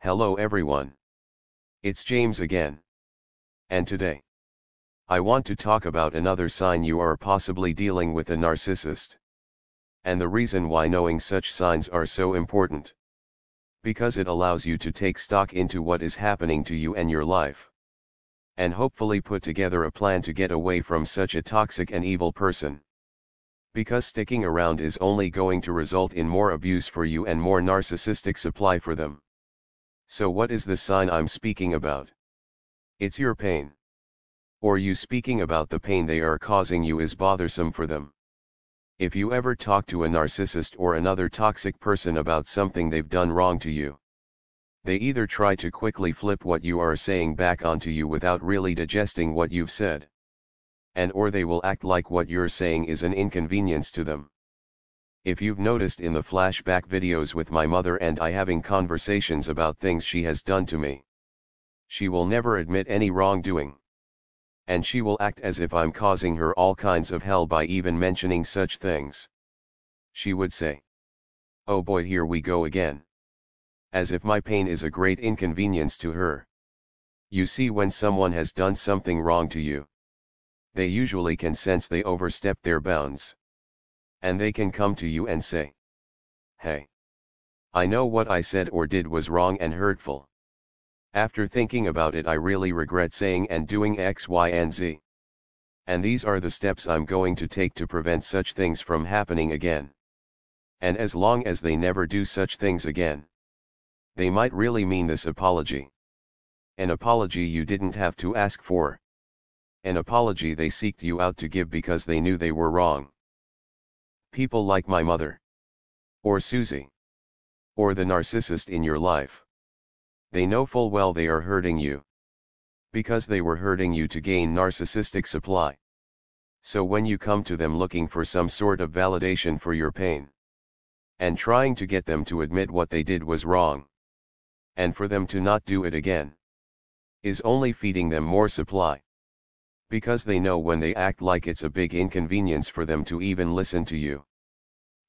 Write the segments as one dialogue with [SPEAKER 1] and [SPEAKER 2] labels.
[SPEAKER 1] Hello everyone. It's James again. And today, I want to talk about another sign you are possibly dealing with a narcissist. And the reason why knowing such signs are so important. Because it allows you to take stock into what is happening to you and your life. And hopefully put together a plan to get away from such a toxic and evil person. Because sticking around is only going to result in more abuse for you and more narcissistic supply for them. So what is the sign I'm speaking about? It's your pain. Or you speaking about the pain they are causing you is bothersome for them. If you ever talk to a narcissist or another toxic person about something they've done wrong to you, they either try to quickly flip what you are saying back onto you without really digesting what you've said. Or they will act like what you're saying is an inconvenience to them. If you've noticed in the flashback videos with my mother and I having conversations about things she has done to me, she will never admit any wrongdoing. And she will act as if I'm causing her all kinds of hell by even mentioning such things. She would say, "Oh boy, here we go again." As if my pain is a great inconvenience to her. You see, when someone has done something wrong to you, they usually can sense they overstep their bounds. And they can come to you and say, "Hey, I know what I said or did was wrong and hurtful. After thinking about it, I really regret saying and doing X, Y, and Z. And these are the steps I'm going to take to prevent such things from happening again." And as long as they never do such things again, they might really mean this apology. An apology you didn't have to ask for. An apology they seeked you out to give because they knew they were wrong. People like my mother. Or Susie. Or the narcissist in your life. They know full well they are hurting you. Because they were hurting you to gain narcissistic supply. So when you come to them looking for some sort of validation for your pain, and trying to get them to admit what they did was wrong, and for them to not do it again, is only feeding them more supply. Because they know when they act like it's a big inconvenience for them to even listen to you,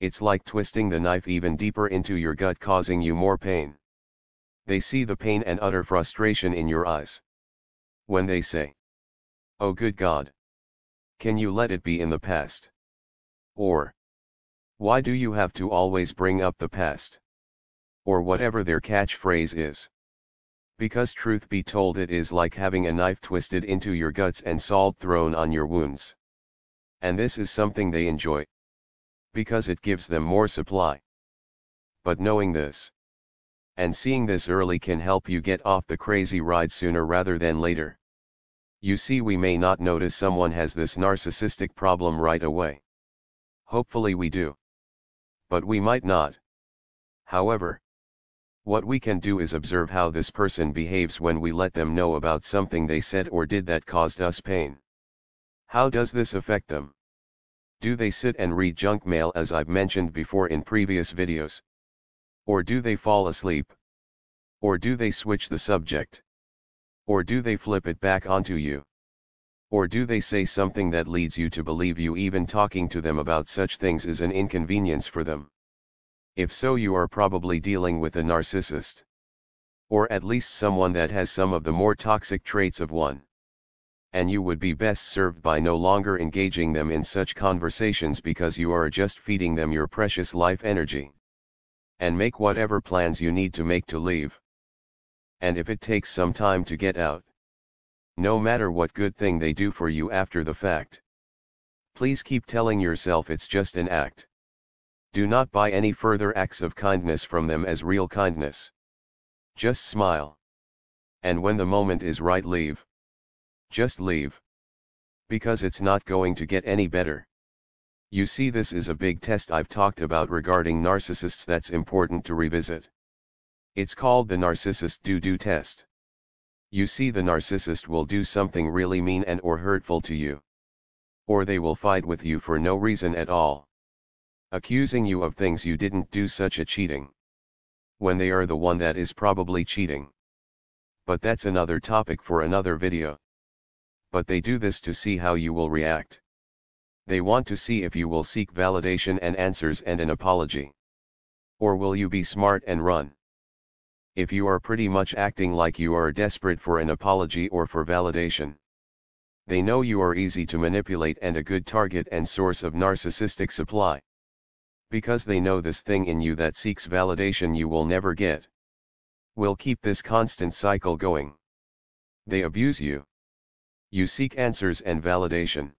[SPEAKER 1] it's like twisting the knife even deeper into your gut, causing you more pain. They see the pain and utter frustration in your eyes. When they say, "Oh good God, can you let it be in the past?" Or, "Why do you have to always bring up the past?" Or whatever their catchphrase is. Because truth be told, it is like having a knife twisted into your guts and salt thrown on your wounds. And this is something they enjoy. Because it gives them more supply. But knowing this, and seeing this early, can help you get off the crazy ride sooner rather than later. You see, we may not notice someone has this narcissistic problem right away. Hopefully we do. But we might not. However, what we can do is observe how this person behaves when we let them know about something they said or did that caused us pain. How does this affect them? Do they sit and read junk mail, as I've mentioned before in previous videos? Or do they fall asleep? Or do they switch the subject? Or do they flip it back onto you? Or do they say something that leads you to believe you even talking to them about such things is an inconvenience for them? If so, you are probably dealing with a narcissist. Or at least someone that has some of the more toxic traits of one. And you would be best served by no longer engaging them in such conversations, because you are just feeding them your precious life energy. And make whatever plans you need to make to leave. And if it takes some time to get out, no matter what good thing they do for you after the fact, please keep telling yourself it's just an act. Do not buy any further acts of kindness from them as real kindness. Just smile. And when the moment is right, leave. Just leave. Because it's not going to get any better. You see, this is a big test I've talked about regarding narcissists that's important to revisit. It's called the Narcissist do-do test. You see, the narcissist will do something really mean and or hurtful to you. Or they will fight with you for no reason at all, accusing you of things you didn't do, such a cheating, when they are the one that is probably cheating. But that's another topic for another video. But they do this to see how you will react. They want to see if you will seek validation and answers and an apology. Or will you be smart and run? if you are pretty much acting like you are desperate for an apology or for validation. They know you are easy to manipulate and a good target and source of narcissistic supply. Because they know this thing in you that seeks validation you will never get. Will keep this constant cycle going. They abuse you. You seek answers and validation.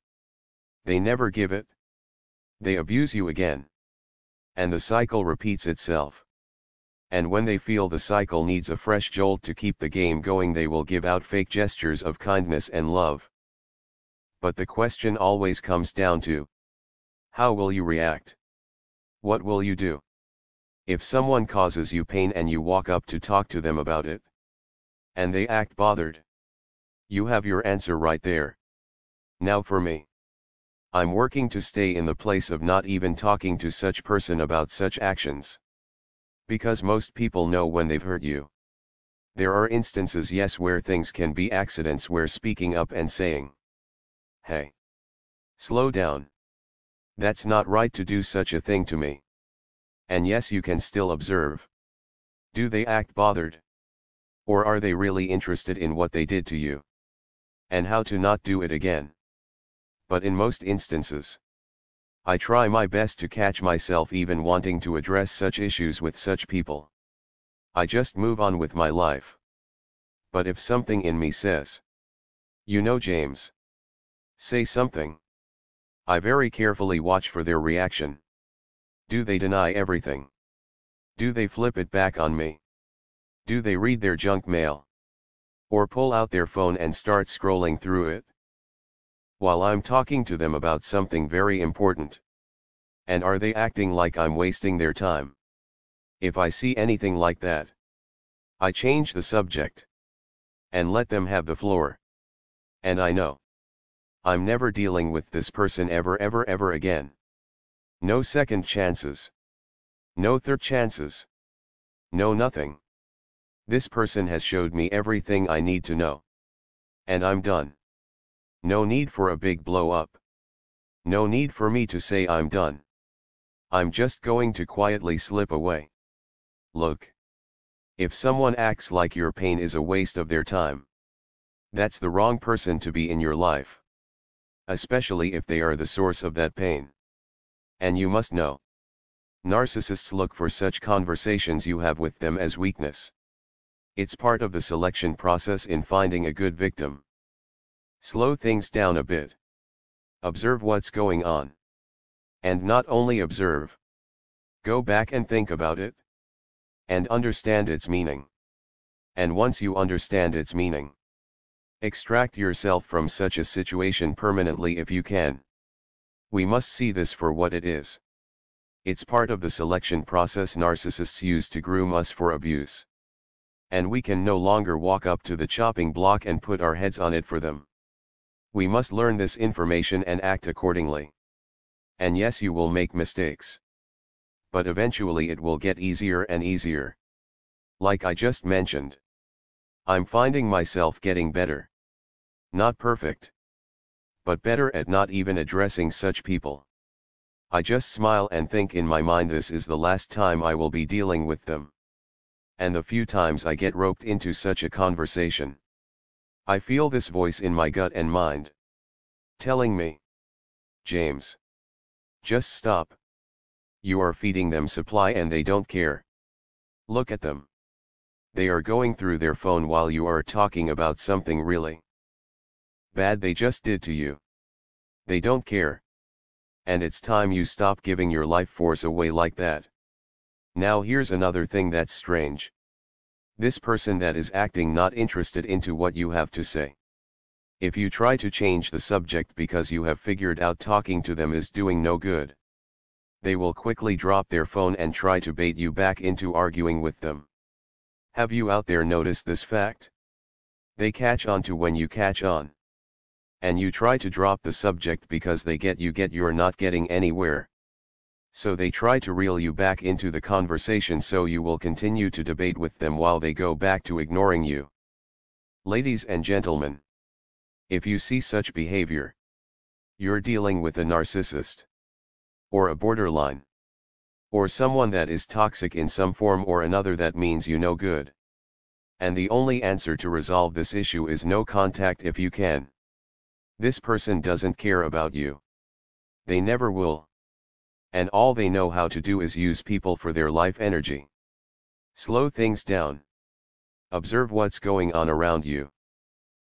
[SPEAKER 1] They never give it. They abuse you again. And the cycle repeats itself. And when they feel the cycle needs a fresh jolt to keep the game going, they will give out fake gestures of kindness and love. But the question always comes down to, how will you react? What will you do? If someone causes you pain and you walk up to talk to them about it, and they act bothered, you have your answer right there. Now for me, I'm working to stay in the place of not even talking to such person about such actions. Because most people know when they've hurt you. There are instances, yes, where things can be accidents, where speaking up and saying, hey, slow down. That's not right to do such a thing to me. And yes, you can still observe. Do they act bothered? Or are they really interested in what they did to you? And how to not do it again? But in most instances, I try my best to catch myself even wanting to address such issues with such people. I just move on with my life. But if something in me says, you know, James, say something, I very carefully watch for their reaction. Do they deny everything? Do they flip it back on me? Do they read their junk mail? Or pull out their phone and start scrolling through it? While I'm talking to them about something very important. And are they acting like I'm wasting their time? If I see anything like that, I change the subject. And let them have the floor. And I know I'm never dealing with this person ever again. No second chances. No third chances. No nothing. This person has showed me everything I need to know. And I'm done. No need for a big blow up. No need for me to say I'm done. I'm just going to quietly slip away. Look. If someone acts like your pain is a waste of their time, that's the wrong person to be in your life. Especially if they are the source of that pain. And you must know, narcissists look for such conversations you have with them as weakness. It's part of the selection process in finding a good victim. Slow things down a bit. Observe what's going on. And not only observe. Go back and think about it. And understand its meaning. And once you understand its meaning, extract yourself from such a situation permanently if you can. We must see this for what it is. It's part of the selection process narcissists use to groom us for abuse. And we can no longer walk up to the chopping block and put our heads on it for them. We must learn this information and act accordingly. And yes, you will make mistakes. But eventually it will get easier and easier. Like I just mentioned, I'm finding myself getting better. Not perfect, but better at not even addressing such people. I just smile and think in my mind, this is the last time I will be dealing with them. And the few times I get roped into such a conversation, I feel this voice in my gut and mind, telling me, James, just stop. You are feeding them supply and they don't care. Look at them. They are going through their phone while you are talking about something really bad they just did to you. They don't care. And it's time you stop giving your life force away like that. Now here's another thing that's strange. This person that is acting not interested into what you have to say. If you try to change the subject because you have figured out talking to them is doing no good, they will quickly drop their phone and try to bait you back into arguing with them. Have you out there noticed this fact? They catch on to when you catch on. And you try to drop the subject because they get you're not getting anywhere. So they try to reel you back into the conversation so you will continue to debate with them while they go back to ignoring you. Ladies and gentlemen, if you see such behavior, you're dealing with a narcissist, or a borderline, or someone that is toxic in some form or another that means you no good. And the only answer to resolve this issue is no contact if you can. This person doesn't care about you. They never will. And all they know how to do is use people for their life energy. Slow things down. Observe what's going on around you.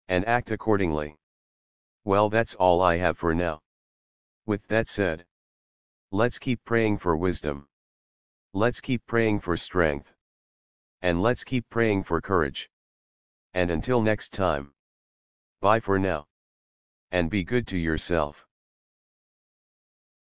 [SPEAKER 1] And act accordingly. Well, that's all I have for now. With that said, let's keep praying for wisdom. Let's keep praying for strength. And let's keep praying for courage. And until next time. Bye for now. And be good to yourself.